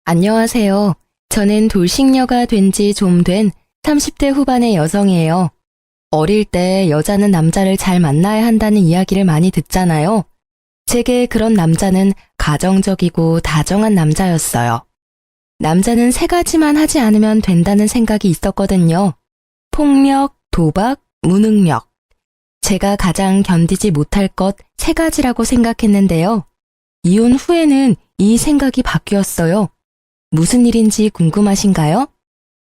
안녕하세요. 저는 돌싱녀가 된 지 좀 된 30대 후반의 여성이에요. 어릴 때 여자는 남자를 잘 만나야 한다는 이야기를 많이 듣잖아요. 제게 그런 남자는 가정적이고 다정한 남자였어요. 남자는 세 가지만 하지 않으면 된다는 생각이 있었거든요. 폭력, 도박, 무능력. 제가 가장 견디지 못할 것 세 가지라고 생각했는데요. 이혼 후에는 이 생각이 바뀌었어요. 무슨 일인지 궁금하신가요?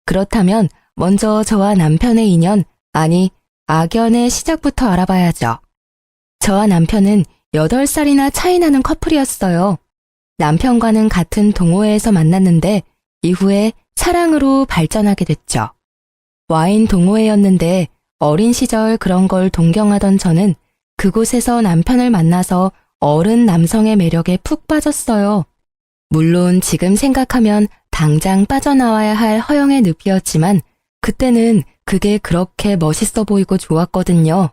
그렇다면 먼저 저와 남편의 인연, 아니 악연의 시작부터 알아봐야죠. 저와 남편은 8살이나 차이 나는 커플이었어요. 남편과는 같은 동호회에서 만났는데 이후에 사랑으로 발전하게 됐죠. 와인 동호회였는데 어린 시절 그런 걸 동경하던 저는 그곳에서 남편을 만나서 어른 남성의 매력에 푹 빠졌어요. 물론 지금 생각하면 당장 빠져나와야 할 허영의 늪이었지만 그때는 그게 그렇게 멋있어 보이고 좋았거든요.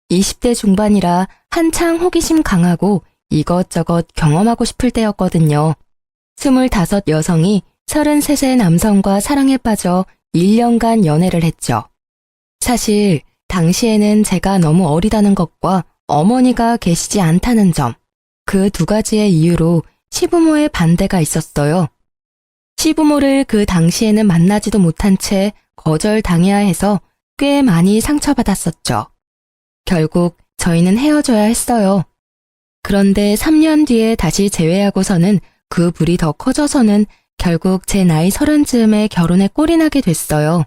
20대 중반이라 한창 호기심 강하고 이것저것 경험하고 싶을 때였거든요. 25 여성이 33세 남성과 사랑에 빠져 1년간 연애를 했죠. 사실 당시에는 제가 너무 어리다는 것과 어머니가 계시지 않다는 점, 그 두 가지의 이유로 시부모의 반대가 있었어요. 시부모를 그 당시에는 만나지도 못한 채 거절당해야 해서 꽤 많이 상처받았었죠. 결국 저희는 헤어져야 했어요. 그런데 3년 뒤에 다시 재회하고서는 그 불이 더 커져서는 결국 제 나이 30즈음에 결혼에 꼴이 나게 됐어요.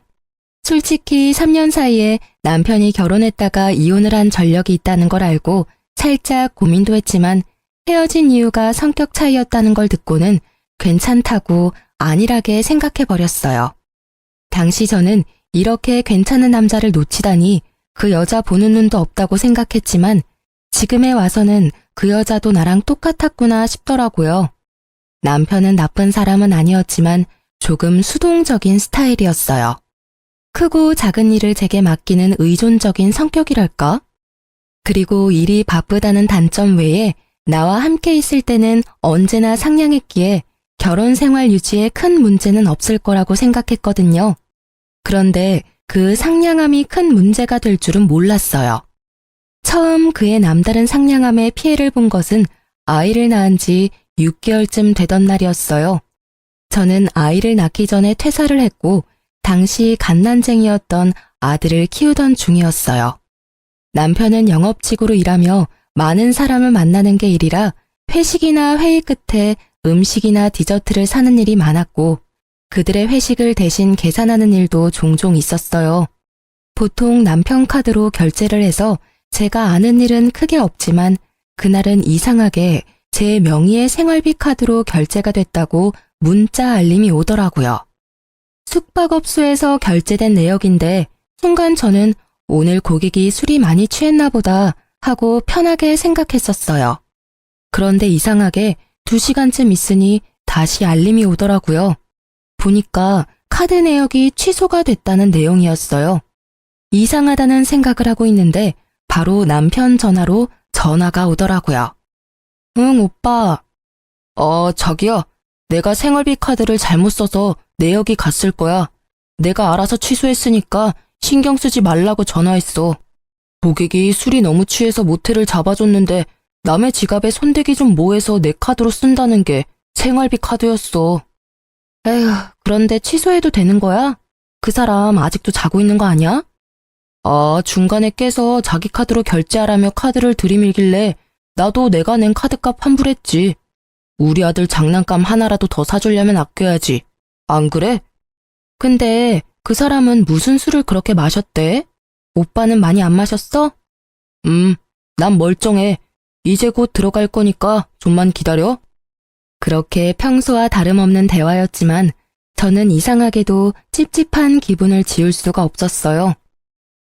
솔직히 3년 사이에 남편이 결혼했다가 이혼을 한 전력이 있다는 걸 알고 살짝 고민도 했지만 헤어진 이유가 성격 차이였다는 걸 듣고는 괜찮다고 안일하게 생각해버렸어요. 당시 저는 이렇게 괜찮은 남자를 놓치다니 그 여자 보는 눈도 없다고 생각했지만 지금에 와서는 그 여자도 나랑 똑같았구나 싶더라고요. 남편은 나쁜 사람은 아니었지만 조금 수동적인 스타일이었어요. 크고 작은 일을 제게 맡기는 의존적인 성격이랄까? 그리고 일이 바쁘다는 단점 외에 나와 함께 있을 때는 언제나 상냥했기에 결혼 생활 유지에 큰 문제는 없을 거라고 생각했거든요. 그런데 그 상냥함이 큰 문제가 될 줄은 몰랐어요. 처음 그의 남다른 상냥함에 피해를 본 것은 아이를 낳은 지 6개월쯤 되던 날이었어요. 저는 아이를 낳기 전에 퇴사를 했고 당시 갓난쟁이였던 아들을 키우던 중이었어요. 남편은 영업직으로 일하며 많은 사람을 만나는 게 일이라 회식이나 회의 끝에 음식이나 디저트를 사는 일이 많았고 그들의 회식을 대신 계산하는 일도 종종 있었어요. 보통 남편 카드로 결제를 해서 제가 아는 일은 크게 없지만 그날은 이상하게 제 명의의 생활비 카드로 결제가 됐다고 문자 알림이 오더라고요. 숙박업소에서 결제된 내역인데 순간 저는 오늘 고객이 술이 많이 취했나 보다 하고 편하게 생각했었어요. 그런데 이상하게 2시간쯤 있으니 다시 알림이 오더라고요. 보니까 카드 내역이 취소가 됐다는 내용이었어요. 이상하다는 생각을 하고 있는데 바로 남편 전화로 전화가 오더라고요. 응, 오빠. 저기요. 내가 생활비 카드를 잘못 써서 내역이 갔을 거야. 내가 알아서 취소했으니까 신경 쓰지 말라고 전화했어. 고객이 술이 너무 취해서 모텔을 잡아줬는데 남의 지갑에 손대기 좀 뭐해서 내 카드로 쓴다는 게 생활비 카드였어. 에휴, 그런데 취소해도 되는 거야? 그 사람 아직도 자고 있는 거 아니야? 중간에 깨서 자기 카드로 결제하라며 카드를 들이밀길래 나도 내가 낸 카드값 환불했지. 우리 아들 장난감 하나라도 더 사주려면 아껴야지. 안 그래? 근데 그 사람은 무슨 술을 그렇게 마셨대? 오빠는 많이 안 마셨어? 난 멀쩡해. 이제 곧 들어갈 거니까 좀만 기다려. 그렇게 평소와 다름없는 대화였지만 저는 이상하게도 찝찝한 기분을 지울 수가 없었어요.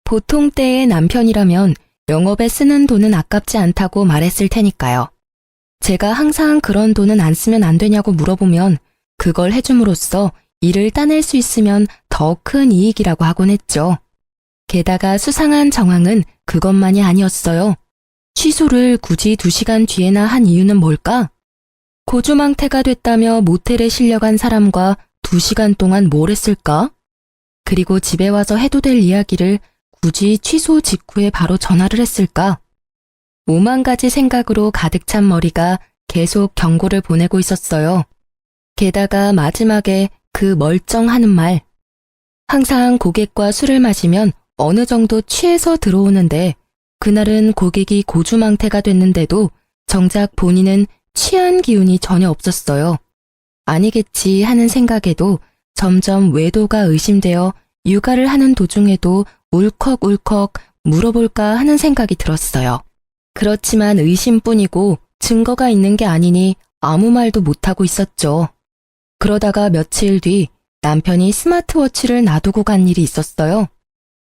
보통 때의 남편이라면 영업에 쓰는 돈은 아깝지 않다고 말했을 테니까요. 제가 항상 그런 돈은 안 쓰면 안 되냐고 물어보면 그걸 해줌으로써 일을 따낼 수 있으면 더 큰 이익이라고 하곤 했죠. 게다가 수상한 정황은 그것만이 아니었어요. 취소를 굳이 2시간 뒤에나 한 이유는 뭘까? 고주망태가 됐다며 모텔에 실려간 사람과 2시간 동안 뭘 했을까? 그리고 집에 와서 해도 될 이야기를 굳이 취소 직후에 바로 전화를 했을까? 5만 가지 생각으로 가득 찬 머리가 계속 경고를 보내고 있었어요. 게다가 마지막에 그 멀쩡하는 말. 항상 고객과 술을 마시면 어느 정도 취해서 들어오는데 그날은 고객이 고주망태가 됐는데도 정작 본인은 취한 기운이 전혀 없었어요. 아니겠지 하는 생각에도 점점 외도가 의심되어 육아를 하는 도중에도 울컥울컥 물어볼까 하는 생각이 들었어요. 그렇지만 의심뿐이고 증거가 있는 게 아니니 아무 말도 못하고 있었죠. 그러다가 며칠 뒤 남편이 스마트워치를 놔두고 간 일이 있었어요.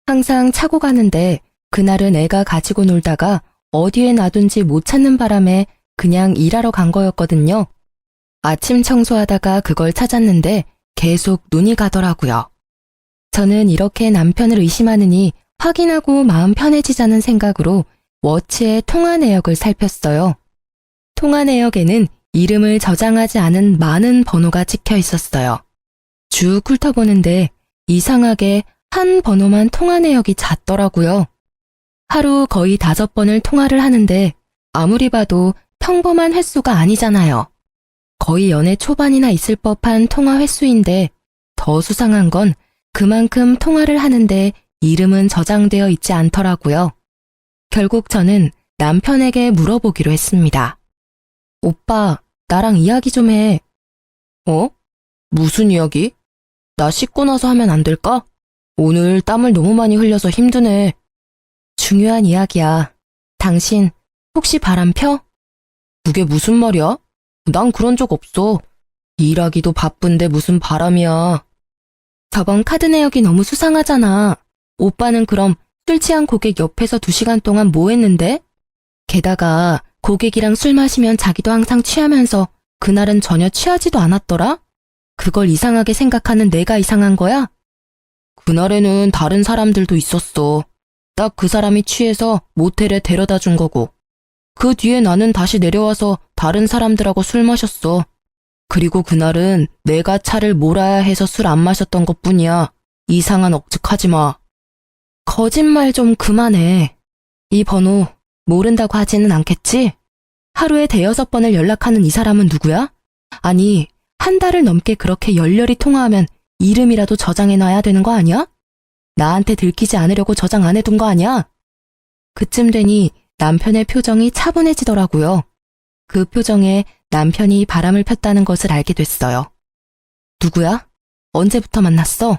항상 차고 가는데 그날은 애가 가지고 놀다가 어디에 놔둔지 못 찾는 바람에 그냥 일하러 간 거였거든요. 아침 청소하다가 그걸 찾았는데 계속 눈이 가더라고요. 저는 이렇게 남편을 의심하느니 확인하고 마음 편해지자는 생각으로 워치의 통화 내역을 살폈어요. 통화 내역에는 이름을 저장하지 않은 많은 번호가 찍혀 있었어요. 쭉 훑어보는데 이상하게 한 번호만 통화 내역이 잦더라고요. 하루 거의 5번을 통화를 하는데 아무리 봐도 평범한 횟수가 아니잖아요. 거의 연애 초반이나 있을 법한 통화 횟수인데 더 수상한 건 그만큼 통화를 하는데 이름은 저장되어 있지 않더라고요. 결국 저는 남편에게 물어보기로 했습니다. 오빠, 나랑 이야기 좀 해. 어? 무슨 이야기? 나 씻고 나서 하면 안 될까? 오늘 땀을 너무 많이 흘려서 힘드네. 중요한 이야기야. 당신 혹시 바람 펴? 그게 무슨 말이야? 난 그런 적 없어. 일하기도 바쁜데 무슨 바람이야. 저번 카드 내역이 너무 수상하잖아. 오빠는 그럼 술 취한 고객 옆에서 2시간 동안 뭐 했는데? 게다가 고객이랑 술 마시면 자기도 항상 취하면서 그날은 전혀 취하지도 않았더라? 그걸 이상하게 생각하는 내가 이상한 거야? 그날에는 다른 사람들도 있었어. 딱 그 사람이 취해서 모텔에 데려다 준 거고. 그 뒤에 나는 다시 내려와서 다른 사람들하고 술 마셨어. 그리고 그날은 내가 차를 몰아야 해서 술 안 마셨던 것뿐이야. 이상한 억측하지 마. 거짓말 좀 그만해. 이 번호 모른다고 하지는 않겠지? 하루에 5번을 연락하는 이 사람은 누구야? 아니, 한 달을 넘게 그렇게 열렬히 통화하면 이름이라도 저장해놔야 되는 거 아니야? 나한테 들키지 않으려고 저장 안 해둔 거 아니야? 그쯤 되니 남편의 표정이 차분해지더라고요. 그 표정에 남편이 바람을 폈다는 것을 알게 됐어요. 누구야? 언제부터 만났어?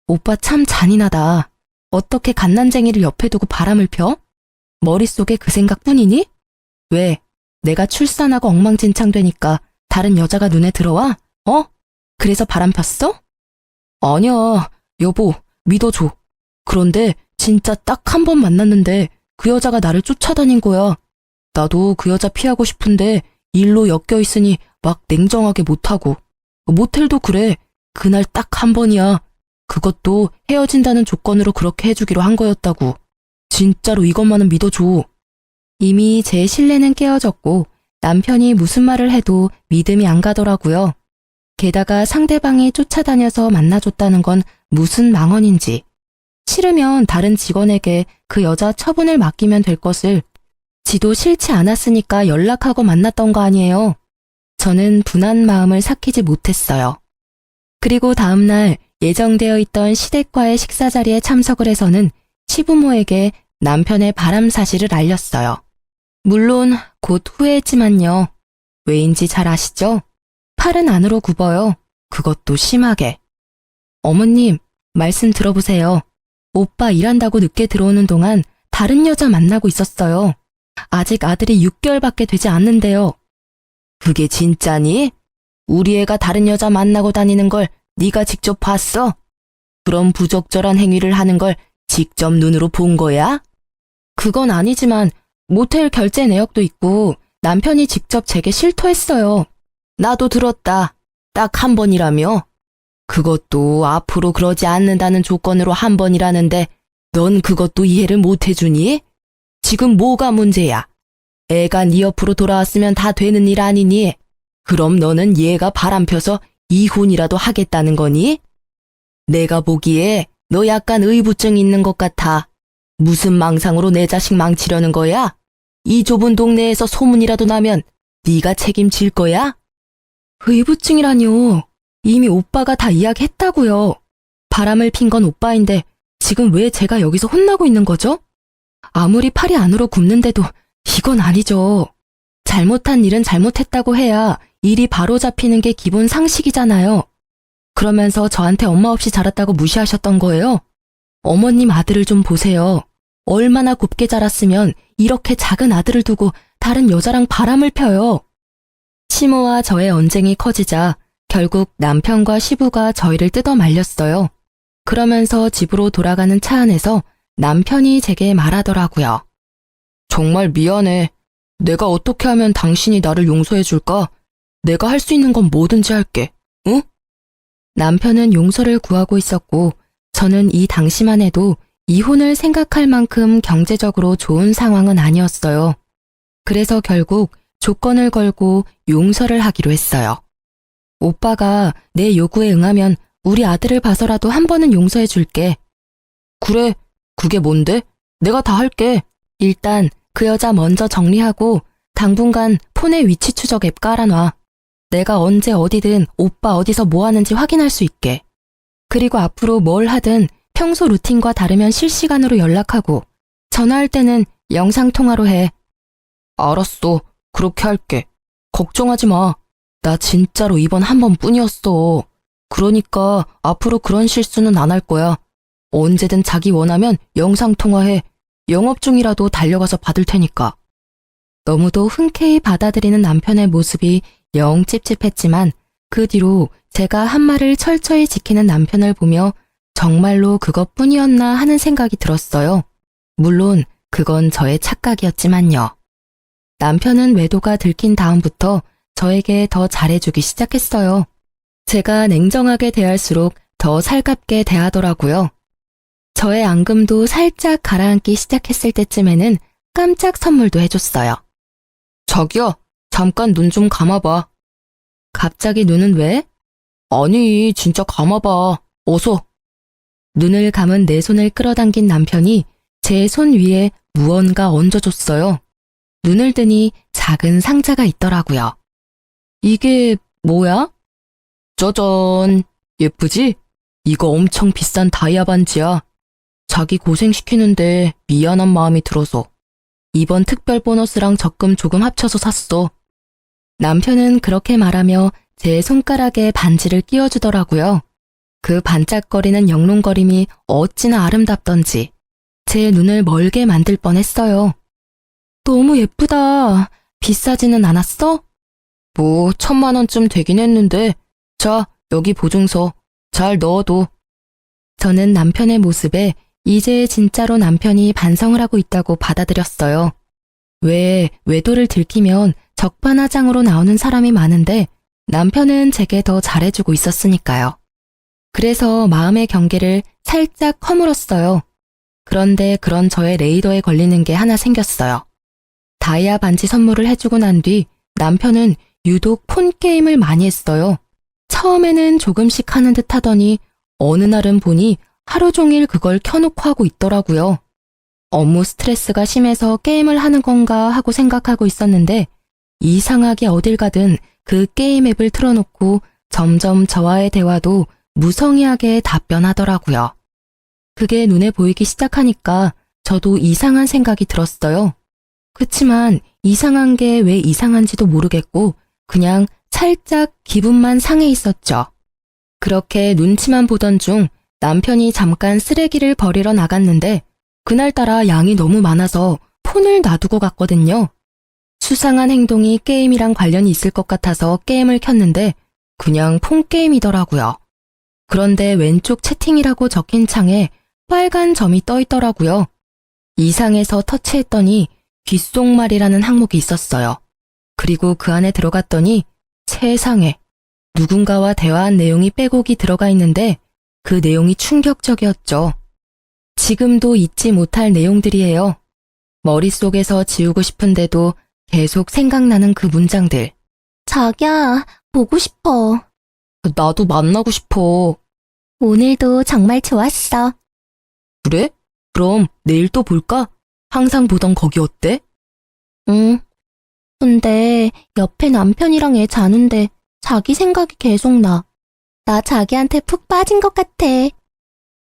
오빠 참 잔인하다. 어떻게 갓난쟁이를 옆에 두고 바람을 펴? 머릿속에 그 생각뿐이니? 왜? 내가 출산하고 엉망진창 되니까 다른 여자가 눈에 들어와? 어? 그래서 바람 폈어? 아니야, 여보, 믿어줘. 그런데 진짜 딱 한 번 만났는데 그 여자가 나를 쫓아다닌 거야. 나도 그 여자 피하고 싶은데 일로 엮여 있으니 막 냉정하게 못하고. 모텔도 그래. 그날 딱 한 번이야. 그것도 헤어진다는 조건으로 그렇게 해주기로 한 거였다고. 진짜로 이것만은 믿어줘. 이미 제 신뢰는 깨어졌고 남편이 무슨 말을 해도 믿음이 안 가더라고요. 게다가 상대방이 쫓아다녀서 만나줬다는 건 무슨 망언인지. 싫으면 다른 직원에게 그 여자 처분을 맡기면 될 것을 지도 싫지 않았으니까 연락하고 만났던 거 아니에요. 저는 분한 마음을 삭히지 못했어요. 그리고 다음날 예정되어 있던 시댁과의 식사 자리에 참석을 해서는 시부모에게 남편의 바람 사실을 알렸어요. 물론 곧 후회했지만요. 왜인지 잘 아시죠? 팔은 안으로 굽어요. 그것도 심하게. 어머님, 말씀 들어보세요. 오빠 일한다고 늦게 들어오는 동안 다른 여자 만나고 있었어요. 아직 아들이 6개월밖에 되지 않는데요. 그게 진짜니? 우리 애가 다른 여자 만나고 다니는 걸 네가 직접 봤어? 그런 부적절한 행위를 하는 걸 직접 눈으로 본 거야? 그건 아니지만 모텔 결제 내역도 있고 남편이 직접 제게 실토했어요. 나도 들었다. 딱 한 번이라며? 그것도 앞으로 그러지 않는다는 조건으로 한 번이라는데 넌 그것도 이해를 못 해주니? 지금 뭐가 문제야? 애가 네 옆으로 돌아왔으면 다 되는 일 아니니? 그럼 너는 얘가 바람펴서 이혼이라도 하겠다는 거니? 내가 보기에 너 약간 의부증 있는 것 같아. 무슨 망상으로 내 자식 망치려는 거야? 이 좁은 동네에서 소문이라도 나면 네가 책임질 거야? 의부증이라뇨. 이미 오빠가 다 이야기했다고요. 바람을 핀 건 오빠인데 지금 왜 제가 여기서 혼나고 있는 거죠? 아무리 팔이 안으로 굽는데도 이건 아니죠. 잘못한 일은 잘못했다고 해야 일이 바로 잡히는 게 기본 상식이잖아요. 그러면서 저한테 엄마 없이 자랐다고 무시하셨던 거예요? 어머님 아들을 좀 보세요. 얼마나 곱게 자랐으면 이렇게 작은 아들을 두고 다른 여자랑 바람을 펴요. 시모와 저의 언쟁이 커지자 결국 남편과 시부가 저희를 뜯어 말렸어요. 그러면서 집으로 돌아가는 차 안에서 남편이 제게 말하더라고요. 정말 미안해. 내가 어떻게 하면 당신이 나를 용서해 줄까? 내가 할 수 있는 건 뭐든지 할게. 응? 남편은 용서를 구하고 있었고 저는 이 당시만 해도 이혼을 생각할 만큼 경제적으로 좋은 상황은 아니었어요. 그래서 결국 조건을 걸고 용서를 하기로 했어요. 오빠가 내 요구에 응하면 우리 아들을 봐서라도 한 번은 용서해 줄게. 그래, 그게 뭔데? 내가 다 할게. 일단 그 여자 먼저 정리하고 당분간 폰에 위치 추적 앱 깔아놔. 내가 언제 어디든 오빠 어디서 뭐 하는지 확인할 수 있게. 그리고 앞으로 뭘 하든 평소 루틴과 다르면 실시간으로 연락하고 전화할 때는 영상통화로 해. 알았어. 그렇게 할게. 걱정하지 마. 나 진짜로 이번 한 번뿐이었어. 그러니까 앞으로 그런 실수는 안 할 거야. 언제든 자기 원하면 영상통화해. 영업 중이라도 달려가서 받을 테니까. 너무도 흔쾌히 받아들이는 남편의 모습이 영 찝찝했지만 그 뒤로 제가 한 말을 철저히 지키는 남편을 보며 정말로 그것뿐이었나 하는 생각이 들었어요. 물론 그건 저의 착각이었지만요. 남편은 외도가 들킨 다음부터 저에게 더 잘해주기 시작했어요. 제가 냉정하게 대할수록 더 살갑게 대하더라고요. 저의 앙금도 살짝 가라앉기 시작했을 때쯤에는 깜짝 선물도 해줬어요. 자기야, 잠깐 눈 좀 감아봐. 갑자기 눈은 왜? 아니, 진짜 감아봐. 어서. 눈을 감은 내 손을 끌어당긴 남편이 제 손 위에 무언가 얹어줬어요. 눈을 뜨니 작은 상자가 있더라고요. 이게 뭐야? 짜잔, 예쁘지? 이거 엄청 비싼 다이아 반지야. 자기 고생시키는데 미안한 마음이 들어서 이번 특별 보너스랑 적금 조금 합쳐서 샀어. 남편은 그렇게 말하며 제 손가락에 반지를 끼워주더라고요. 그 반짝거리는 영롱거림이 어찌나 아름답던지 제 눈을 멀게 만들 뻔했어요. 너무 예쁘다. 비싸지는 않았어? 뭐 1,000만 원쯤 되긴 했는데 자, 여기 보증서 잘 넣어둬. 저는 남편의 모습에 이제 진짜로 남편이 반성을 하고 있다고 받아들였어요. 왜 외도를 들키면 적반하장으로 나오는 사람이 많은데 남편은 제게 더 잘해주고 있었으니까요. 그래서 마음의 경계를 살짝 허물었어요. 그런데 그런 저의 레이더에 걸리는 게 하나 생겼어요. 다이아 반지 선물을 해주고 난 뒤 남편은 유독 폰게임을 많이 했어요. 처음에는 조금씩 하는 듯 하더니 어느 날은 보니 하루 종일 그걸 켜놓고 하고 있더라고요. 업무 스트레스가 심해서 게임을 하는 건가 하고 생각하고 있었는데 이상하게 어딜 가든 그 게임 앱을 틀어놓고 점점 저와의 대화도 무성의하게 답변하더라고요. 그게 눈에 보이기 시작하니까 저도 이상한 생각이 들었어요. 그치만 이상한 게 왜 이상한지도 모르겠고 그냥 살짝 기분만 상해 있었죠. 그렇게 눈치만 보던 중 남편이 잠깐 쓰레기를 버리러 나갔는데 그날따라 양이 너무 많아서 폰을 놔두고 갔거든요. 수상한 행동이 게임이랑 관련이 있을 것 같아서 게임을 켰는데 그냥 폰게임이더라고요. 그런데 왼쪽 채팅이라고 적힌 창에 빨간 점이 떠 있더라고요. 이상해서 터치했더니 귓속말이라는 항목이 있었어요. 그리고 그 안에 들어갔더니 세상에 누군가와 대화한 내용이 빼곡히 들어가 있는데 그 내용이 충격적이었죠. 지금도 잊지 못할 내용들이에요. 머릿속에서 지우고 싶은데도 계속 생각나는 그 문장들. 자기야, 보고 싶어. 나도 만나고 싶어. 오늘도 정말 좋았어. 그래? 그럼 내일 또 볼까? 항상 보던 거기 어때? 응. 근데 옆에 남편이랑 애 자는데 자기 생각이 계속 나. 나 자기한테 푹 빠진 것 같아.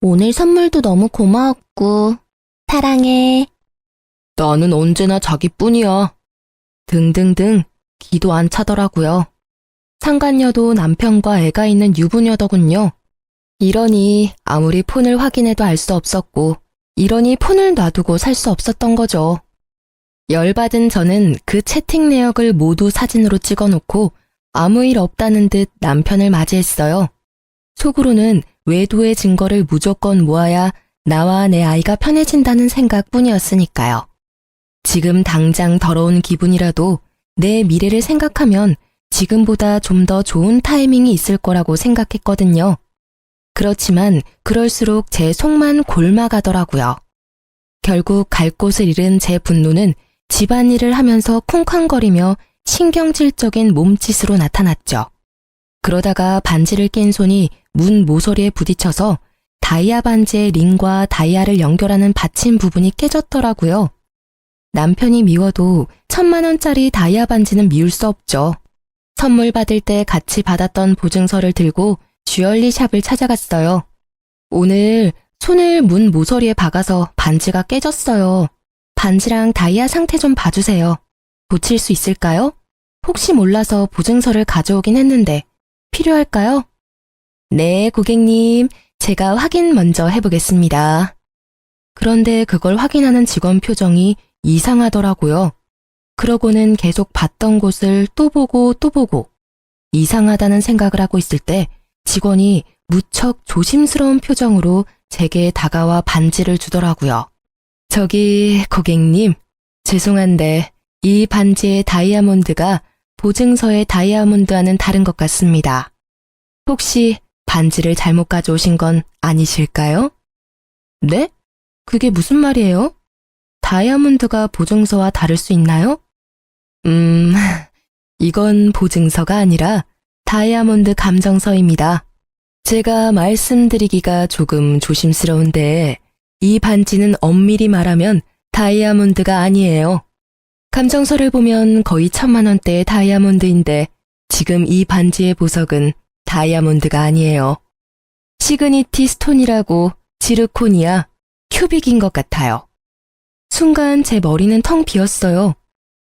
오늘 선물도 너무 고마웠고. 사랑해. 나는 언제나 자기뿐이야. 등등등 기도 안 차더라고요. 상간녀도 남편과 애가 있는 유부녀더군요. 이러니 아무리 폰을 확인해도 알 수 없었고, 이러니 폰을 놔두고 살 수 없었던 거죠. 열받은 저는 그 채팅 내역을 모두 사진으로 찍어놓고 아무 일 없다는 듯 남편을 맞이했어요. 속으로는 외도의 증거를 무조건 모아야 나와 내 아이가 편해진다는 생각뿐이었으니까요. 지금 당장 더러운 기분이라도 내 미래를 생각하면 지금보다 좀 더 좋은 타이밍이 있을 거라고 생각했거든요. 그렇지만 그럴수록 제 속만 골마가더라고요. 결국 갈 곳을 잃은 제 분노는 집안일을 하면서 쿵쾅거리며 신경질적인 몸짓으로 나타났죠. 그러다가 반지를 낀 손이 문 모서리에 부딪혀서 다이아 반지의 링과 다이아를 연결하는 받침 부분이 깨졌더라고요. 남편이 미워도 1,000만 원짜리 다이아 반지는 미울 수 없죠. 선물 받을 때 같이 받았던 보증서를 들고 주얼리 샵을 찾아갔어요. 오늘 손을 문 모서리에 박아서 반지가 깨졌어요. 반지랑 다이아 상태 좀 봐주세요. 고칠 수 있을까요? 혹시 몰라서 보증서를 가져오긴 했는데 필요할까요? 네, 고객님. 제가 확인 먼저 해보겠습니다. 그런데 그걸 확인하는 직원 표정이 이상하더라고요. 그러고는 계속 봤던 곳을 또 보고 또 보고 이상하다는 생각을 하고 있을 때 직원이 무척 조심스러운 표정으로 제게 다가와 반지를 주더라고요. 저기 고객님, 죄송한데 이 반지의 다이아몬드가 보증서의 다이아몬드와는 다른 것 같습니다. 혹시 반지를 잘못 가져오신 건 아니실까요? 네? 그게 무슨 말이에요? 다이아몬드가 보증서와 다를 수 있나요? 이건 보증서가 아니라 다이아몬드 감정서입니다. 제가 말씀드리기가 조금 조심스러운데 이 반지는 엄밀히 말하면 다이아몬드가 아니에요. 감정서를 보면 거의 1,000만 원대의 다이아몬드인데 지금 이 반지의 보석은 다이아몬드가 아니에요. 시그니티 스톤이라고 지르코니아, 큐빅인 것 같아요. 순간 제 머리는 텅 비었어요.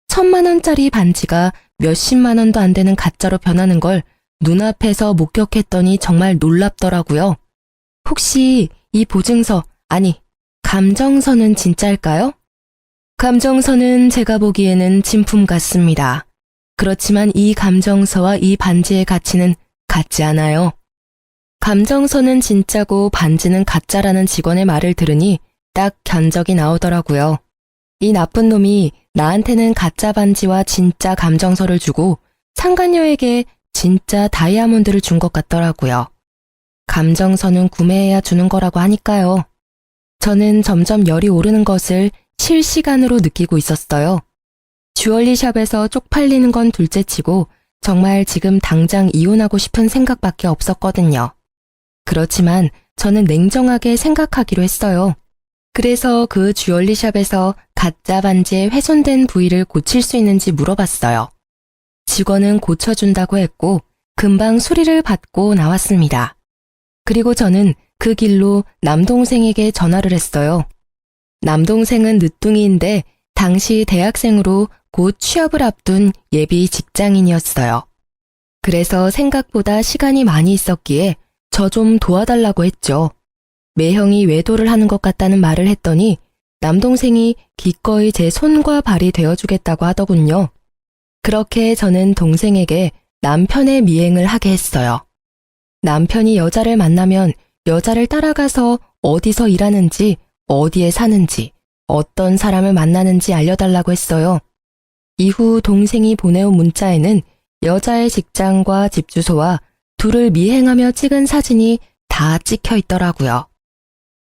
1,000만 원짜리 반지가 몇십만 원도 안 되는 가짜로 변하는 걸 눈앞에서 목격했더니 정말 놀랍더라고요. 혹시 이 보증서, 아니, 감정서는 진짜일까요? 감정서는 제가 보기에는 진품 같습니다. 그렇지만 이 감정서와 이 반지의 가치는 같지 않아요. 감정서는 진짜고 반지는 가짜라는 직원의 말을 들으니 딱 견적이 나오더라고요. 이 나쁜 놈이 나한테는 가짜 반지와 진짜 감정서를 주고 상간녀에게 진짜 다이아몬드를 준 것 같더라고요. 감정서는 구매해야 주는 거라고 하니까요. 저는 점점 열이 오르는 것을 실시간으로 느끼고 있었어요. 주얼리샵에서 쪽팔리는 건 둘째치고 정말 지금 당장 이혼하고 싶은 생각밖에 없었거든요. 그렇지만 저는 냉정하게 생각하기로 했어요. 그래서 그 주얼리샵에서 가짜 반지의 훼손된 부위를 고칠 수 있는지 물어봤어요. 직원은 고쳐준다고 했고 금방 수리를 받고 나왔습니다. 그리고 저는 그 길로 남동생에게 전화를 했어요. 남동생은 늦둥이인데 당시 대학생으로 곧 취업을 앞둔 예비 직장인이었어요. 그래서 생각보다 시간이 많이 있었기에 저 좀 도와달라고 했죠. 매형이 외도를 하는 것 같다는 말을 했더니 남동생이 기꺼이 제 손과 발이 되어주겠다고 하더군요. 그렇게 저는 동생에게 남편의 미행을 하게 했어요. 남편이 여자를 만나면 여자를 따라가서 어디서 일하는지, 어디에 사는지, 어떤 사람을 만나는지 알려달라고 했어요. 이후 동생이 보내온 문자에는 여자의 직장과 집 주소와 둘을 미행하며 찍은 사진이 다 찍혀 있더라고요.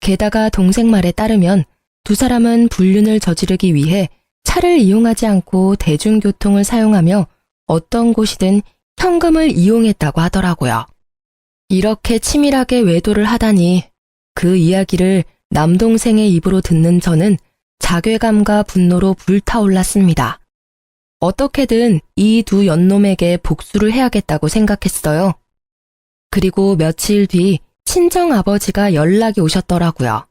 게다가 동생 말에 따르면 두 사람은 불륜을 저지르기 위해 차를 이용하지 않고 대중교통을 사용하며 어떤 곳이든 현금을 이용했다고 하더라고요. 이렇게 치밀하게 외도를 하다니 그 이야기를 남동생의 입으로 듣는 저는 자괴감과 분노로 불타올랐습니다. 어떻게든 이 두 연놈에게 복수를 해야겠다고 생각했어요. 그리고 며칠 뒤 친정아버지가 연락이 오셨더라고요.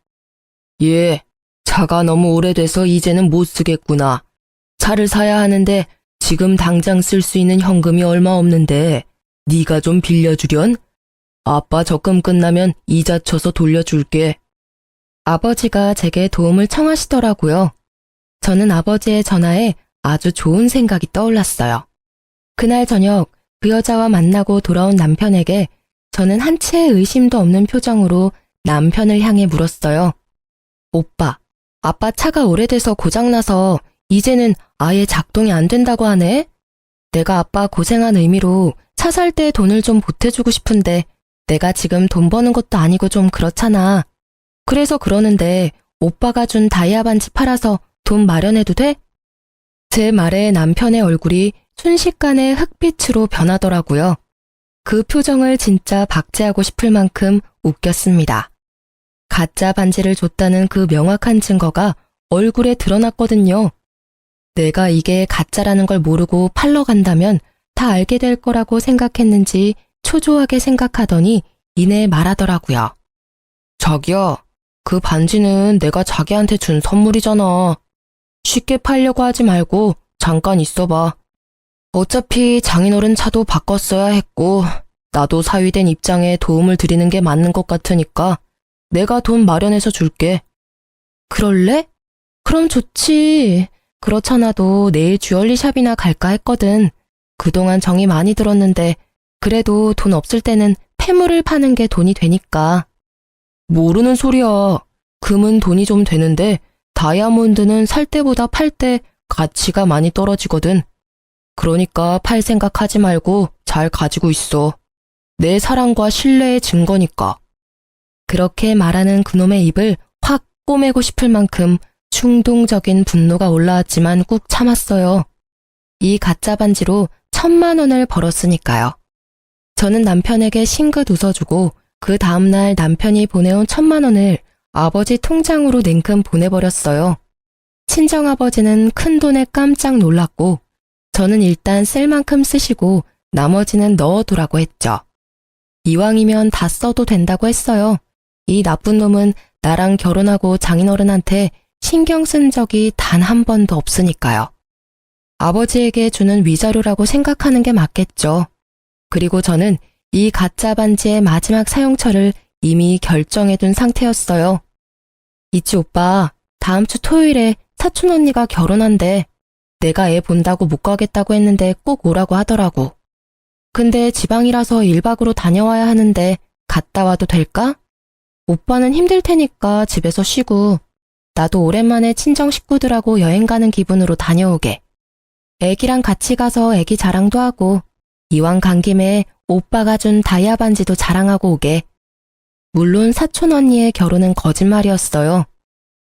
예, 차가 너무 오래돼서 이제는 못 쓰겠구나. 차를 사야 하는데 지금 당장 쓸 수 있는 현금이 얼마 없는데 네가 좀 빌려주련? 아빠 적금 끝나면 이자 쳐서 돌려줄게. 아버지가 제게 도움을 청하시더라고요. 저는 아버지의 전화에 아주 좋은 생각이 떠올랐어요. 그날 저녁 그 여자와 만나고 돌아온 남편에게 저는 한치의 의심도 없는 표정으로 남편을 향해 물었어요. 오빠, 아빠 차가 오래돼서 고장나서 이제는 아예 작동이 안 된다고 하네? 내가 아빠 고생한 의미로 차 살 때 돈을 좀 보태주고 싶은데 내가 지금 돈 버는 것도 아니고 좀 그렇잖아. 그래서 그러는데 오빠가 준 다이아 반지 팔아서 돈 마련해도 돼? 제 말에 남편의 얼굴이 순식간에 흑빛으로 변하더라고요. 그 표정을 진짜 박제하고 싶을 만큼 웃겼습니다. 가짜 반지를 줬다는 그 명확한 증거가 얼굴에 드러났거든요. 내가 이게 가짜라는 걸 모르고 팔러 간다면 다 알게 될 거라고 생각했는지 초조하게 생각하더니 이내 말하더라고요. 자기야, 그 반지는 내가 자기한테 준 선물이잖아. 쉽게 팔려고 하지 말고 잠깐 있어봐. 어차피 장인어른 차도 바꿨어야 했고 나도 사위된 입장에 도움을 드리는 게 맞는 것 같으니까 내가 돈 마련해서 줄게. 그럴래? 그럼 좋지. 그렇잖아도 내일 주얼리 샵이나 갈까 했거든. 그동안 정이 많이 들었는데 그래도 돈 없을 때는 폐물을 파는 게 돈이 되니까. 모르는 소리야. 금은 돈이 좀 되는데 다이아몬드는 살 때보다 팔 때 가치가 많이 떨어지거든. 그러니까 팔 생각하지 말고 잘 가지고 있어. 내 사랑과 신뢰의 증거니까. 그렇게 말하는 그놈의 입을 확 꼬매고 싶을 만큼 충동적인 분노가 올라왔지만 꾹 참았어요. 이 가짜 반지로 1,000만 원을 벌었으니까요. 저는 남편에게 싱긋 웃어주고 그 다음날 남편이 보내온 1,000만 원을 아버지 통장으로 냉큼 보내버렸어요. 친정아버지는 큰 돈에 깜짝 놀랐고 저는 일단 쓸 만큼 쓰시고 나머지는 넣어두라고 했죠. 이왕이면 다 써도 된다고 했어요. 이 나쁜 놈은 나랑 결혼하고 장인어른한테 신경 쓴 적이 단 한 번도 없으니까요. 아버지에게 주는 위자료라고 생각하는 게 맞겠죠. 그리고 저는 이 가짜 반지의 마지막 사용처를 이미 결정해둔 상태였어요. 있지 오빠, 다음 주 토요일에 사촌 언니가 결혼한대. 내가 애 본다고 못 가겠다고 했는데 꼭 오라고 하더라고. 근데 지방이라서 1박으로 다녀와야 하는데 갔다 와도 될까? 오빠는 힘들 테니까 집에서 쉬고 나도 오랜만에 친정 식구들하고 여행 가는 기분으로 다녀오게. 애기랑 같이 가서 애기 자랑도 하고 이왕 간 김에 오빠가 준 다이아 반지도 자랑하고 오게. 물론 사촌 언니의 결혼은 거짓말이었어요.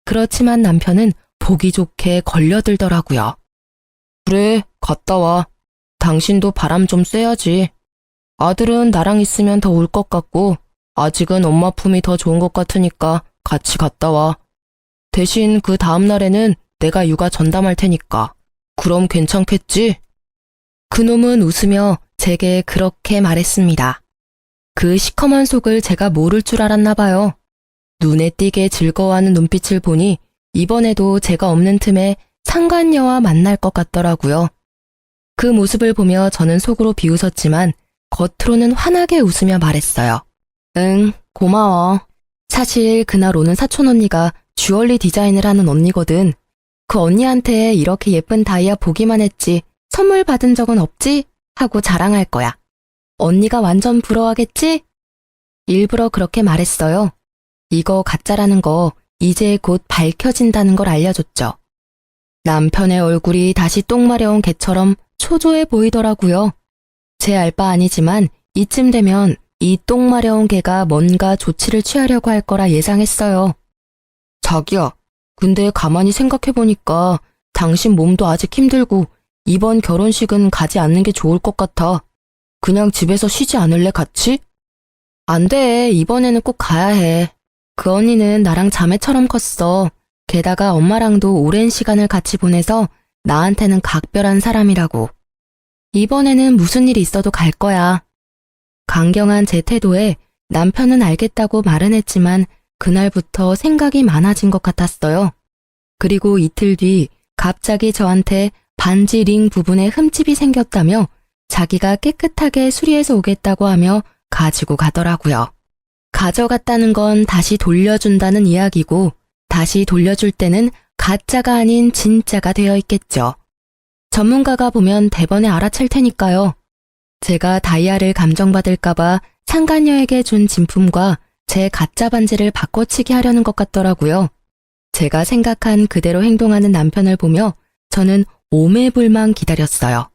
그렇지만 남편은 보기 좋게 걸려들더라고요. 그래, 갔다 와. 당신도 바람 좀 쐬야지. 아들은 나랑 있으면 더 올 것 같고 아직은 엄마 품이 더 좋은 것 같으니까 같이 갔다 와. 대신 그 다음 날에는 내가 육아 전담할 테니까. 그럼 괜찮겠지? 그놈은 웃으며 제게 그렇게 말했습니다. 그 시커먼 속을 제가 모를 줄 알았나 봐요. 눈에 띄게 즐거워하는 눈빛을 보니 이번에도 제가 없는 틈에 상간녀와 만날 것 같더라고요. 그 모습을 보며 저는 속으로 비웃었지만 겉으로는 환하게 웃으며 말했어요. 응, 고마워. 사실 그날 오는 사촌 언니가 주얼리 디자인을 하는 언니거든. 그 언니한테 이렇게 예쁜 다이아 보기만 했지 선물 받은 적은 없지? 하고 자랑할 거야. 언니가 완전 부러워하겠지? 일부러 그렇게 말했어요. 이거 가짜라는 거 이제 곧 밝혀진다는 걸 알려줬죠. 남편의 얼굴이 다시 똥 마려운 개처럼 초조해 보이더라고요. 제 알 바 아니지만 이쯤 되면 이 똥 마려운 개가 뭔가 조치를 취하려고 할 거라 예상했어요. 자기야, 근데 가만히 생각해보니까 당신 몸도 아직 힘들고 이번 결혼식은 가지 않는 게 좋을 것 같아. 그냥 집에서 쉬지 않을래, 같이? 안 돼, 이번에는 꼭 가야 해. 그 언니는 나랑 자매처럼 컸어. 게다가 엄마랑도 오랜 시간을 같이 보내서 나한테는 각별한 사람이라고. 이번에는 무슨 일이 있어도 갈 거야. 강경한 제 태도에 남편은 알겠다고 말은 했지만 그날부터 생각이 많아진 것 같았어요. 그리고 이틀 뒤 갑자기 저한테 반지 링 부분에 흠집이 생겼다며 자기가 깨끗하게 수리해서 오겠다고 하며 가지고 가더라고요. 가져갔다는 건 다시 돌려준다는 이야기고 다시 돌려줄 때는 가짜가 아닌 진짜가 되어 있겠죠. 전문가가 보면 대번에 알아챌 테니까요. 제가 다이아를 감정받을까봐 상간녀에게 준 진품과 제 가짜 반지를 바꿔치기 하려는 것 같더라고요. 제가 생각한 그대로 행동하는 남편을 보며 저는 오매불망 기다렸어요.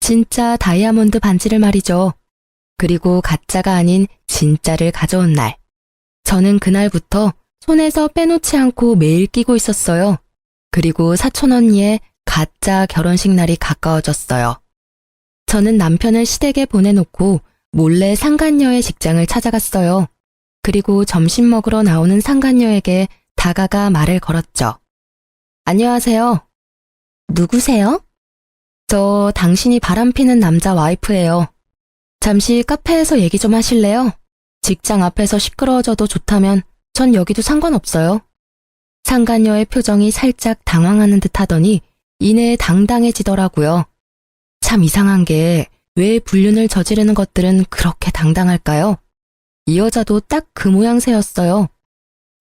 진짜 다이아몬드 반지를 말이죠. 그리고 가짜가 아닌 진짜를 가져온 날. 저는 그날부터 손에서 빼놓지 않고 매일 끼고 있었어요. 그리고 사촌 언니의 가짜 결혼식 날이 가까워졌어요. 저는 남편을 시댁에 보내놓고 몰래 상간녀의 직장을 찾아갔어요. 그리고 점심 먹으러 나오는 상간녀에게 다가가 말을 걸었죠. 안녕하세요. 누구세요? 저 당신이 바람피는 남자 와이프예요. 잠시 카페에서 얘기 좀 하실래요? 직장 앞에서 시끄러워져도 좋다면 전 여기도 상관없어요. 상간녀의 표정이 살짝 당황하는 듯 하더니 이내 당당해지더라고요. 참 이상한 게 왜 불륜을 저지르는 것들은 그렇게 당당할까요? 이 여자도 딱 그 모양새였어요.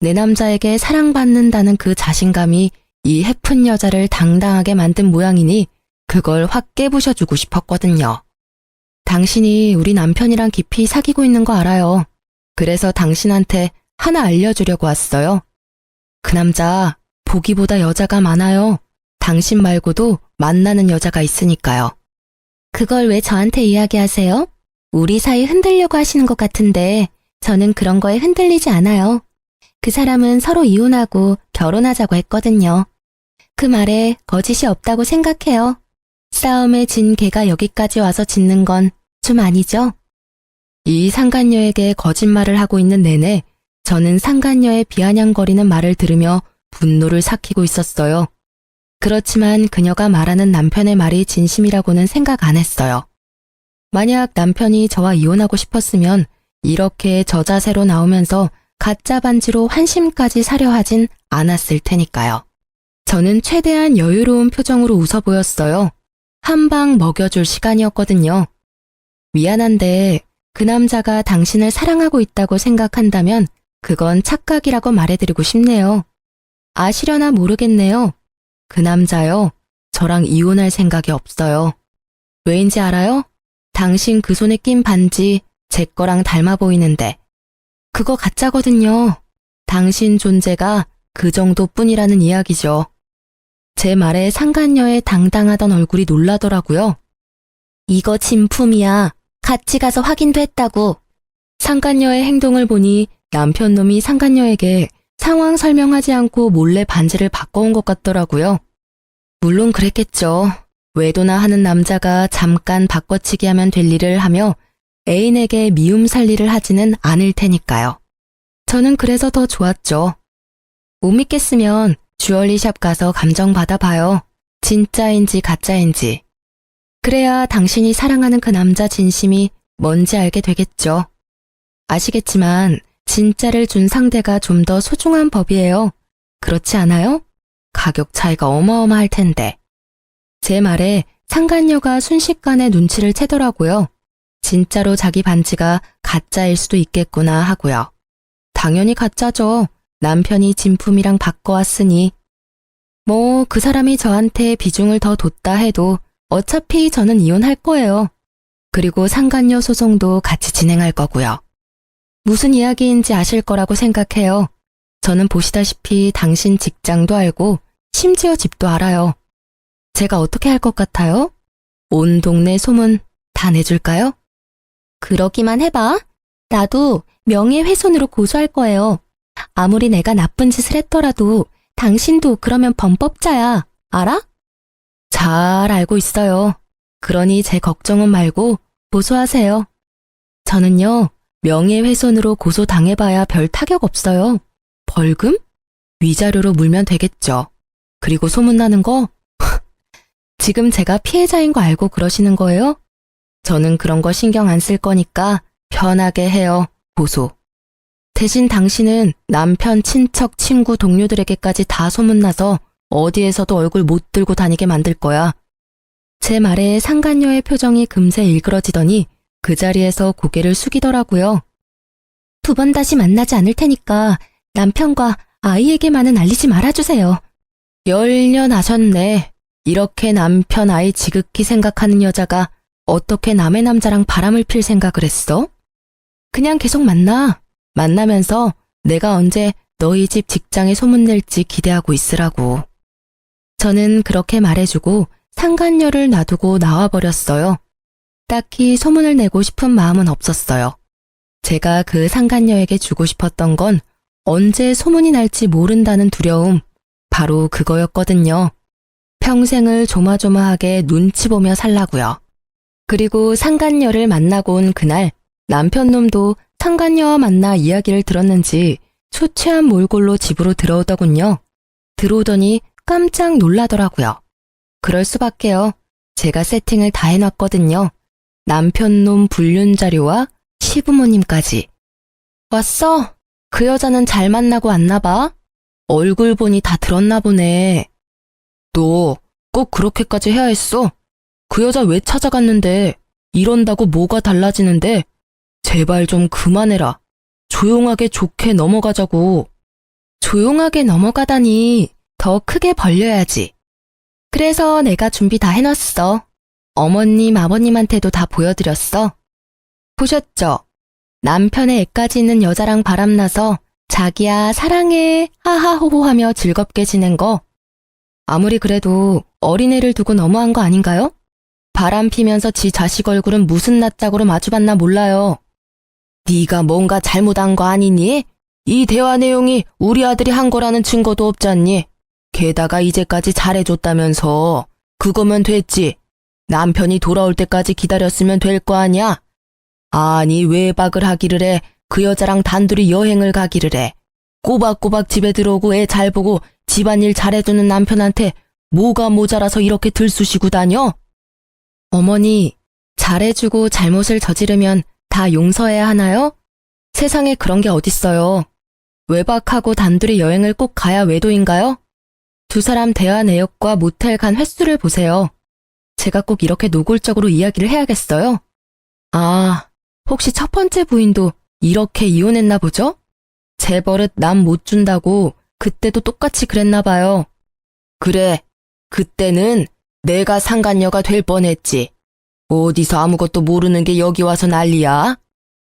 내 남자에게 사랑받는다는 그 자신감이 이 해픈 여자를 당당하게 만든 모양이니 그걸 확 깨부셔주고 싶었거든요. 당신이 우리 남편이랑 깊이 사귀고 있는 거 알아요. 그래서 당신한테 하나 알려주려고 왔어요. 그 남자 보기보다 여자가 많아요. 당신 말고도 만나는 여자가 있으니까요. 그걸 왜 저한테 이야기하세요? 우리 사이 흔들려고 하시는 것 같은데 저는 그런 거에 흔들리지 않아요. 그 사람은 서로 이혼하고 결혼하자고 했거든요. 그 말에 거짓이 없다고 생각해요. 싸움에 진 개가 여기까지 와서 짖는 건 좀 아니죠? 이 상간녀에게 거짓말을 하고 있는 내내 저는 상간녀의 비아냥거리는 말을 들으며 분노를 삭히고 있었어요. 그렇지만 그녀가 말하는 남편의 말이 진심이라고는 생각 안 했어요. 만약 남편이 저와 이혼하고 싶었으면 이렇게 저자세로 나오면서 가짜 반지로 환심까지 사려 하진 않았을 테니까요. 저는 최대한 여유로운 표정으로 웃어 보였어요. 한 방 먹여줄 시간이었거든요. 미안한데 그 남자가 당신을 사랑하고 있다고 생각한다면 그건 착각이라고 말해드리고 싶네요. 아시려나 모르겠네요. 그 남자요. 저랑 이혼할 생각이 없어요. 왜인지 알아요? 당신 그 손에 낀 반지 제 거랑 닮아 보이는데 그거 가짜거든요. 당신 존재가 그 정도뿐이라는 이야기죠. 제 말에 상간녀의 당당하던 얼굴이 놀라더라고요. 이거 진품이야. 같이 가서 확인도 했다고. 상간녀의 행동을 보니 남편놈이 상간녀에게 상황 설명하지 않고 몰래 반지를 바꿔온 것 같더라고요. 물론 그랬겠죠. 외도나 하는 남자가 잠깐 바꿔치기 하면 될 일을 하며 애인에게 미움 살 일을 하지는 않을 테니까요. 저는 그래서 더 좋았죠. 못 믿겠으면 주얼리샵 가서 감정 받아봐요. 진짜인지 가짜인지. 그래야 당신이 사랑하는 그 남자 진심이 뭔지 알게 되겠죠. 아시겠지만 진짜를 준 상대가 좀 더 소중한 법이에요. 그렇지 않아요? 가격 차이가 어마어마할 텐데. 제 말에 상간녀가 순식간에 눈치를 채더라고요. 진짜로 자기 반지가 가짜일 수도 있겠구나 하고요. 당연히 가짜죠. 남편이 진품이랑 바꿔왔으니. 뭐 그 사람이 저한테 비중을 더 뒀다 해도 어차피 저는 이혼할 거예요. 그리고 상간녀 소송도 같이 진행할 거고요. 무슨 이야기인지 아실 거라고 생각해요. 저는 보시다시피 당신 직장도 알고 심지어 집도 알아요. 제가 어떻게 할 것 같아요? 온 동네 소문 다 내줄까요? 그러기만 해봐. 나도 명예훼손으로 고소할 거예요. 아무리 내가 나쁜 짓을 했더라도 당신도 그러면 범법자야. 알아? 잘 알고 있어요. 그러니 제 걱정은 말고 고소하세요. 저는요, 명예훼손으로 고소당해봐야 별 타격 없어요. 벌금? 위자료로 물면 되겠죠. 그리고 소문나는 거? 지금 제가 피해자인 거 알고 그러시는 거예요? 저는 그런 거 신경 안 쓸 거니까 편하게 해요, 고소. 대신 당신은 남편, 친척, 친구, 동료들에게까지 다 소문나서 어디에서도 얼굴 못 들고 다니게 만들 거야. 제 말에 상간녀의 표정이 금세 일그러지더니 그 자리에서 고개를 숙이더라고요. 2번 다시 만나지 않을 테니까 남편과 아이에게만은 알리지 말아주세요. 열년하셨네. 이렇게 남편, 아이 지극히 생각하는 여자가 어떻게 남의 남자랑 바람을 필 생각을 했어? 그냥 계속 만나. 만나면서 내가 언제 너희 집 직장에 소문낼지 기대하고 있으라고. 저는 그렇게 말해주고 상간녀를 놔두고 나와버렸어요. 딱히 소문을 내고 싶은 마음은 없었어요. 제가 그 상간녀에게 주고 싶었던 건 언제 소문이 날지 모른다는 두려움, 바로 그거였거든요. 평생을 조마조마하게 눈치 보며 살라고요. 그리고 상간녀를 만나고 온 그날 남편 놈도 상간녀와 만나 이야기를 들었는지 초췌한 몰골로 집으로 들어오더군요. 들어오더니 깜짝 놀라더라고요. 그럴 수밖에요. 제가 세팅을 다 해놨거든요. 남편놈 불륜 자료와 시부모님까지. 왔어? 그 여자는 잘 만나고 왔나 봐? 얼굴 보니 다 들었나 보네. 너 꼭 그렇게까지 해야 했어? 그 여자 왜 찾아갔는데? 이런다고 뭐가 달라지는데? 제발 좀 그만해라. 조용하게 좋게 넘어가자고. 조용하게 넘어가다니 더 크게 벌려야지. 그래서 내가 준비 다 해놨어. 어머님, 아버님한테도 다 보여드렸어. 보셨죠? 남편의 애까지 있는 여자랑 바람나서 자기야 사랑해 하하호호 하며 즐겁게 지낸 거. 아무리 그래도 어린애를 두고 너무한 거 아닌가요? 바람 피면서 지 자식 얼굴은 무슨 낯짝으로 마주봤나 몰라요. 네가 뭔가 잘못한 거 아니니? 이 대화 내용이 우리 아들이 한 거라는 증거도 없잖니? 게다가 이제까지 잘해줬다면서. 그거면 됐지. 남편이 돌아올 때까지 기다렸으면 될 거 아냐? 아니 외박을 하기를 해. 그 여자랑 단둘이 여행을 가기를 해. 꼬박꼬박 집에 들어오고 애 잘 보고 집안일 잘해주는 남편한테 뭐가 모자라서 이렇게 들쑤시고 다녀? 어머니, 잘해주고 잘못을 저지르면 다 용서해야 하나요? 세상에 그런 게 어딨어요. 외박하고 단둘이 여행을 꼭 가야 외도인가요? 두 사람 대화 내역과 모텔 간 횟수를 보세요. 제가 꼭 이렇게 노골적으로 이야기를 해야겠어요? 아, 혹시 첫 번째 부인도 이렇게 이혼했나 보죠? 제 버릇 남 못 준다고 그때도 똑같이 그랬나 봐요. 그래, 그때는 내가 상간녀가 될 뻔했지. 어디서 아무것도 모르는 게 여기 와서 난리야?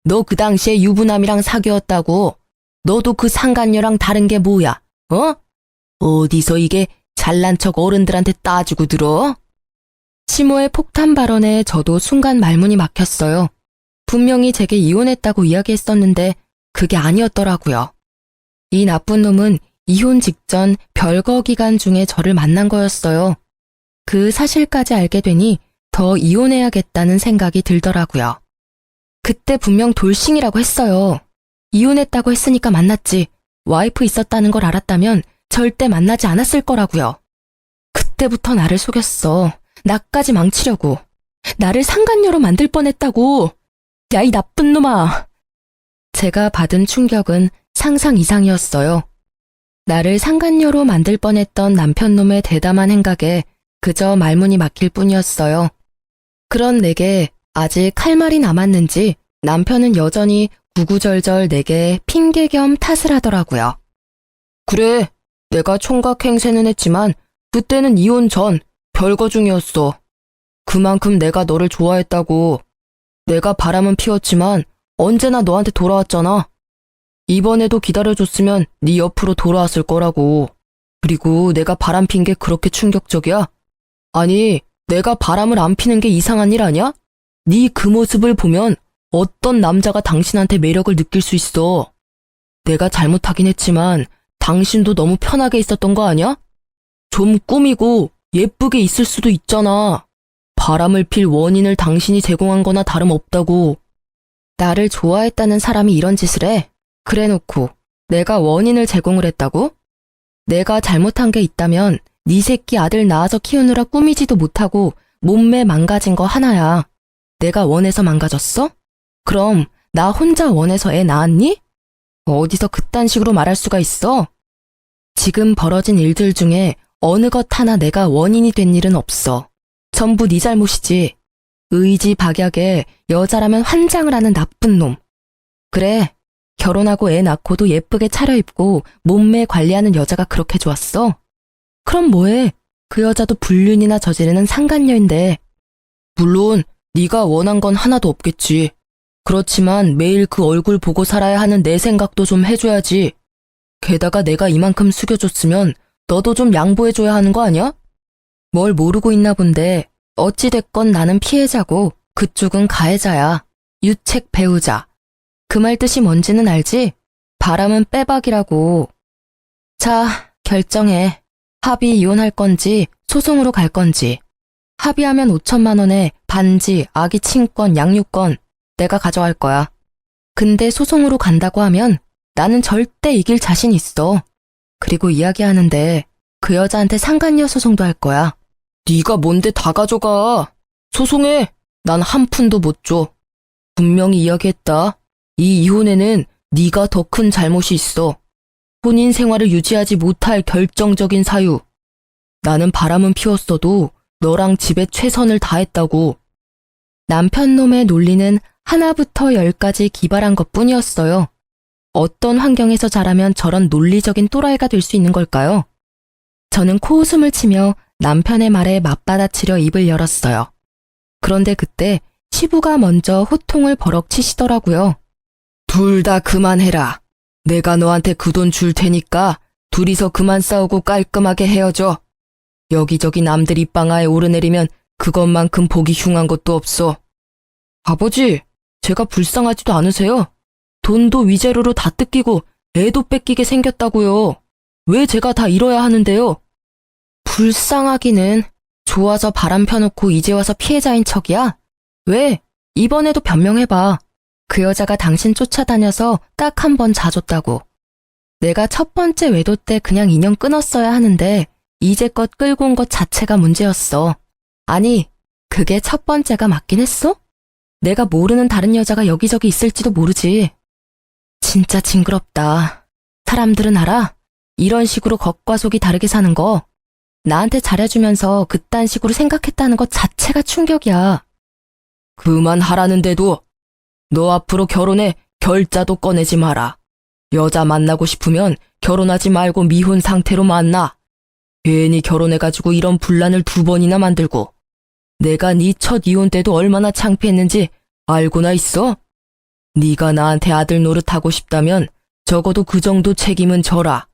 너 그 당시에 유부남이랑 사귀었다고. 너도 그 상간녀랑 다른 게 뭐야? 어? 어디서 이게 잘난 척 어른들한테 따지고 들어? 시모의 폭탄 발언에 저도 순간 말문이 막혔어요. 분명히 제게 이혼했다고 이야기했었는데 그게 아니었더라고요. 이 나쁜 놈은 이혼 직전 별거 기간 중에 저를 만난 거였어요. 그 사실까지 알게 되니 더 이혼해야겠다는 생각이 들더라고요. 그때 분명 돌싱이라고 했어요. 이혼했다고 했으니까 만났지. 와이프 있었다는 걸 알았다면 절대 만나지 않았을 거라고요. 그때부터 나를 속였어. 나까지 망치려고. 나를 상간녀로 만들 뻔했다고. 야, 이 나쁜 놈아. 제가 받은 충격은 상상 이상이었어요. 나를 상간녀로 만들 뻔했던 남편놈의 대담한 행각에 그저 말문이 막힐 뿐이었어요. 그런 내게 아직 할 말이 남았는지 남편은 여전히 구구절절 내게 핑계 겸 탓을 하더라고요. 그래, 내가 총각 행세는 했지만 그때는 이혼 전 별거 중이었어. 그만큼 내가 너를 좋아했다고. 내가 바람은 피웠지만 언제나 너한테 돌아왔잖아. 이번에도 기다려줬으면 네 옆으로 돌아왔을 거라고. 그리고 내가 바람 핀 게 그렇게 충격적이야? 아니, 내가 바람을 안 피는 게 이상한 일 아니야? 네 그 모습을 보면 어떤 남자가 당신한테 매력을 느낄 수 있어. 내가 잘못하긴 했지만 당신도 너무 편하게 있었던 거 아니야? 좀 꾸미고 예쁘게 있을 수도 있잖아. 바람을 필 원인을 당신이 제공한 거나 다름없다고. 나를 좋아했다는 사람이 이런 짓을 해? 그래놓고 내가 원인을 제공을 했다고? 내가 잘못한 게 있다면 네 새끼 아들 낳아서 키우느라 꾸미지도 못하고 몸매 망가진 거 하나야. 내가 원해서 망가졌어? 그럼 나 혼자 원해서 애 낳았니? 어디서 그딴 식으로 말할 수가 있어? 지금 벌어진 일들 중에 어느 것 하나 내가 원인이 된 일은 없어. 전부 네 잘못이지. 의지박약에 여자라면 환장을 하는 나쁜 놈. 그래, 결혼하고 애 낳고도 예쁘게 차려입고 몸매 관리하는 여자가 그렇게 좋았어? 그럼 뭐해? 그 여자도 불륜이나 저지르는 상간녀인데. 물론 네가 원한 건 하나도 없겠지. 그렇지만 매일 그 얼굴 보고 살아야 하는 내 생각도 좀 해줘야지. 게다가 내가 이만큼 숙여줬으면 너도 좀 양보해줘야 하는 거 아니야? 뭘 모르고 있나 본데 어찌됐건 나는 피해자고 그쪽은 가해자야. 유책 배우자. 그 말 뜻이 뭔지는 알지? 바람은 빼박이라고. 자, 결정해. 합의 이혼할 건지 소송으로 갈 건지. 합의하면 5천만 원에 반지, 아기 친권, 양육권 내가 가져갈 거야. 근데 소송으로 간다고 하면 나는 절대 이길 자신 있어. 그리고 이야기하는데 그 여자한테 상간녀 소송도 할 거야. 네가 뭔데 다 가져가. 소송해. 난 한 푼도 못 줘. 분명히 이야기했다. 이 이혼에는 네가 더 큰 잘못이 있어. 혼인 생활을 유지하지 못할 결정적인 사유. 나는 바람은 피웠어도 너랑 집에 최선을 다했다고. 남편 놈의 논리는 하나부터 열까지 기발한 것뿐이었어요. 어떤 환경에서 자라면 저런 논리적인 또라이가 될 수 있는 걸까요? 저는 코웃음을 치며 남편의 말에 맞받아치려 입을 열었어요. 그런데 그때 시부가 먼저 호통을 버럭 치시더라고요. 둘 다 그만해라. 내가 너한테 그 돈 줄 테니까 둘이서 그만 싸우고 깔끔하게 헤어져. 여기저기 남들 입방아에 오르내리면 그것만큼 보기 흉한 것도 없어. 아버지, 제가 불쌍하지도 않으세요? 돈도 위자료로 다 뜯기고 애도 뺏기게 생겼다고요. 왜 제가 다 잃어야 하는데요? 불쌍하기는. 좋아서 바람 펴놓고 이제 와서 피해자인 척이야? 왜? 이번에도 변명해봐. 그 여자가 당신 쫓아다녀서 딱 한 번 자줬다고. 내가 첫 번째 외도 때 그냥 인연 끊었어야 하는데 이제껏 끌고 온 것 자체가 문제였어. 아니, 그게 첫 번째가 맞긴 했어? 내가 모르는 다른 여자가 여기저기 있을지도 모르지. 진짜 징그럽다. 사람들은 알아? 이런 식으로 겉과 속이 다르게 사는 거. 나한테 잘해주면서 그딴 식으로 생각했다는 것 자체가 충격이야. 그만하라는데도. 너 앞으로 결혼해 결자도 꺼내지 마라. 여자 만나고 싶으면 결혼하지 말고 미혼 상태로 만나. 괜히 결혼해가지고 이런 분란을 2번이나 만들고. 내가 네 첫 이혼 때도 얼마나 창피했는지 알고나 있어? 네가 나한테 아들 노릇하고 싶다면 적어도 그 정도 책임은 져라.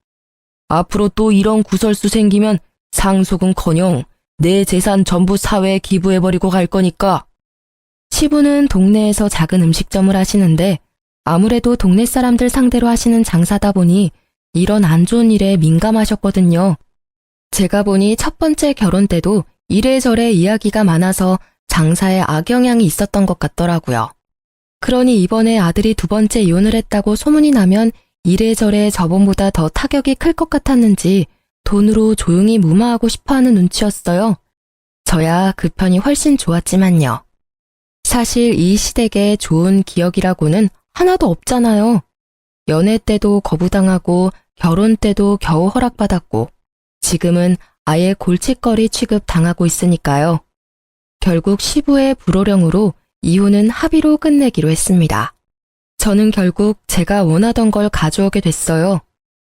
앞으로 또 이런 구설수 생기면 상속은커녕 내 재산 전부 사회에 기부해버리고 갈 거니까. 시부는 동네에서 작은 음식점을 하시는데 아무래도 동네 사람들 상대로 하시는 장사다 보니 이런 안 좋은 일에 민감하셨거든요. 제가 보니 첫 번째 결혼 때도 이래저래 이야기가 많아서 장사에 악영향이 있었던 것 같더라고요. 그러니 이번에 아들이 2번째 이혼을 했다고 소문이 나면 이래저래 저번보다 더 타격이 클 것 같았는지 돈으로 조용히 무마하고 싶어하는 눈치였어요. 저야 그 편이 훨씬 좋았지만요. 사실 이 시댁에 좋은 기억이라고는 하나도 없잖아요. 연애 때도 거부당하고 결혼 때도 겨우 허락받았고 지금은 아예 골칫거리 취급 당하고 있으니까요. 결국 시부의 불호령으로 이혼은 합의로 끝내기로 했습니다. 저는 결국 제가 원하던 걸 가져오게 됐어요.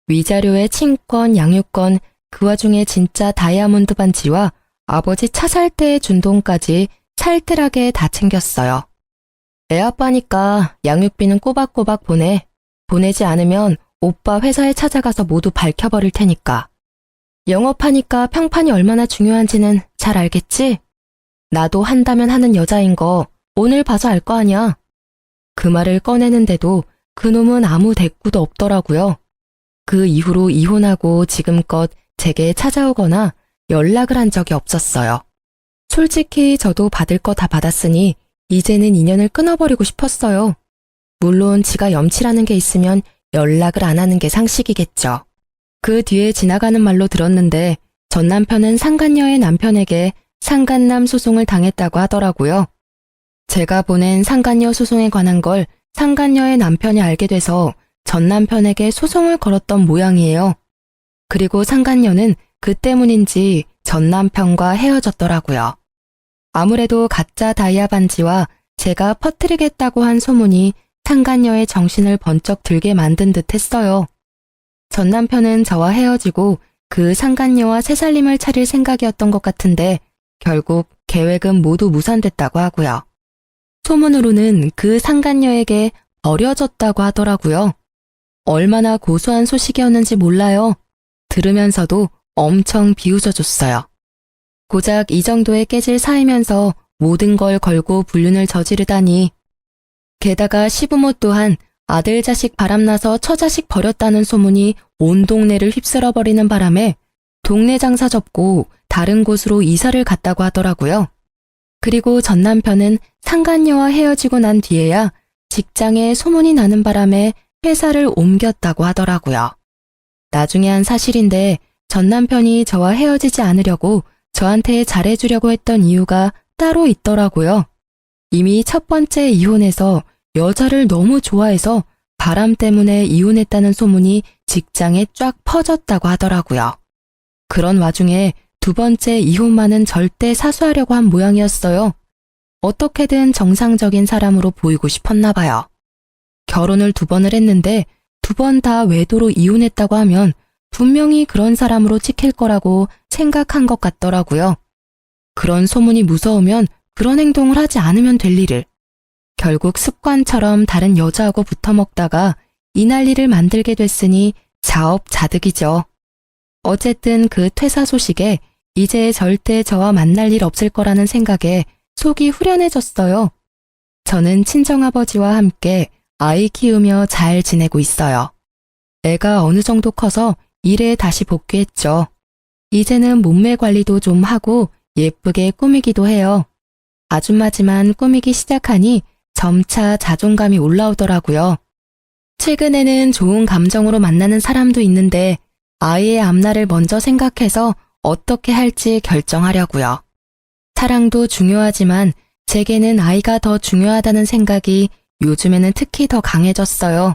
위자료에 친권, 양육권, 그 와중에 진짜 다이아몬드 반지와 아버지 차 살 때의 준 돈까지 살뜰하게 다 챙겼어요. 애 아빠니까 양육비는 꼬박꼬박 보내. 보내지 않으면 오빠 회사에 찾아가서 모두 밝혀버릴 테니까. 영업하니까 평판이 얼마나 중요한지는 잘 알겠지? 나도 한다면 하는 여자인 거 오늘 봐서 알 거 아냐. 그 말을 꺼내는데도 그놈은 아무 대꾸도 없더라고요. 그 이후로 이혼하고 지금껏 제게 찾아오거나 연락을 한 적이 없었어요. 솔직히 저도 받을 거 다 받았으니 이제는 인연을 끊어버리고 싶었어요. 물론 지가 염치라는 게 있으면 연락을 안 하는 게 상식이겠죠. 그 뒤에 지나가는 말로 들었는데 전 남편은 상간녀의 남편에게 상간남 소송을 당했다고 하더라고요. 제가 보낸 상간녀 소송에 관한 걸 상간녀의 남편이 알게 돼서 전 남편에게 소송을 걸었던 모양이에요. 그리고 상간녀는 그 때문인지 전 남편과 헤어졌더라고요. 아무래도 가짜 다이아 반지와 제가 퍼뜨리겠다고 한 소문이 상간녀의 정신을 번쩍 들게 만든 듯 했어요. 전 남편은 저와 헤어지고 그 상간녀와 새살림을 차릴 생각이었던 것 같은데 결국 계획은 모두 무산됐다고 하고요. 소문으로는 그 상간녀에게 버려졌다고 하더라고요. 얼마나 고소한 소식이었는지 몰라요. 들으면서도 엄청 비웃어줬어요. 고작 이 정도에 깨질 사이면서 모든 걸 걸고 불륜을 저지르다니. 게다가 시부모 또한 아들 자식 바람나서 처자식 버렸다는 소문이 온 동네를 휩쓸어버리는 바람에 동네 장사 접고 다른 곳으로 이사를 갔다고 하더라고요. 그리고 전 남편은 상간녀와 헤어지고 난 뒤에야 직장에 소문이 나는 바람에 회사를 옮겼다고 하더라고요. 나중에 한 사실인데 전 남편이 저와 헤어지지 않으려고 저한테 잘해주려고 했던 이유가 따로 있더라고요. 이미 첫 번째 이혼에서 여자를 너무 좋아해서 바람 때문에 이혼했다는 소문이 직장에 쫙 퍼졌다고 하더라고요. 그런 와중에 두 번째 이혼만은 절대 사수하려고 한 모양이었어요. 어떻게든 정상적인 사람으로 보이고 싶었나 봐요. 결혼을 2번을 했는데 2번 다 외도로 이혼했다고 하면 분명히 그런 사람으로 찍힐 거라고 생각한 것 같더라고요. 그런 소문이 무서우면 그런 행동을 하지 않으면 될 일을. 결국 습관처럼 다른 여자하고 붙어먹다가 이 난리를 만들게 됐으니 자업자득이죠. 어쨌든 그 퇴사 소식에 이제 절대 저와 만날 일 없을 거라는 생각에 속이 후련해졌어요. 저는 친정아버지와 함께 아이 키우며 잘 지내고 있어요. 애가 어느 정도 커서 일에 다시 복귀했죠. 이제는 몸매 관리도 좀 하고 예쁘게 꾸미기도 해요. 아줌마지만 꾸미기 시작하니 점차 자존감이 올라오더라고요. 최근에는 좋은 감정으로 만나는 사람도 있는데 아이의 앞날을 먼저 생각해서 어떻게 할지 결정하려고요. 사랑도 중요하지만 제게는 아이가 더 중요하다는 생각이 요즘에는 특히 더 강해졌어요.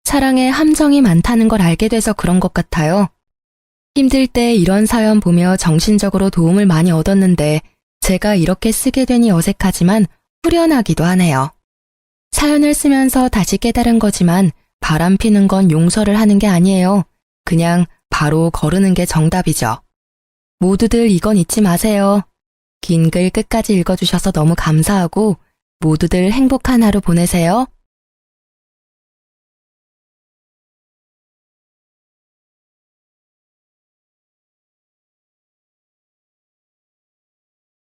사랑에 함정이 많다는 걸 알게 돼서 그런 것 같아요. 힘들 때 이런 사연 보며 정신적으로 도움을 많이 얻었는데 제가 이렇게 쓰게 되니 어색하지만 후련하기도 하네요. 사연을 쓰면서 다시 깨달은 거지만 바람 피는 건 용서를 하는 게 아니에요. 그냥 바로 거르는 게 정답이죠. 모두들 이건 잊지 마세요. 긴 글 끝까지 읽어주셔서 너무 감사하고 모두들 행복한 하루 보내세요.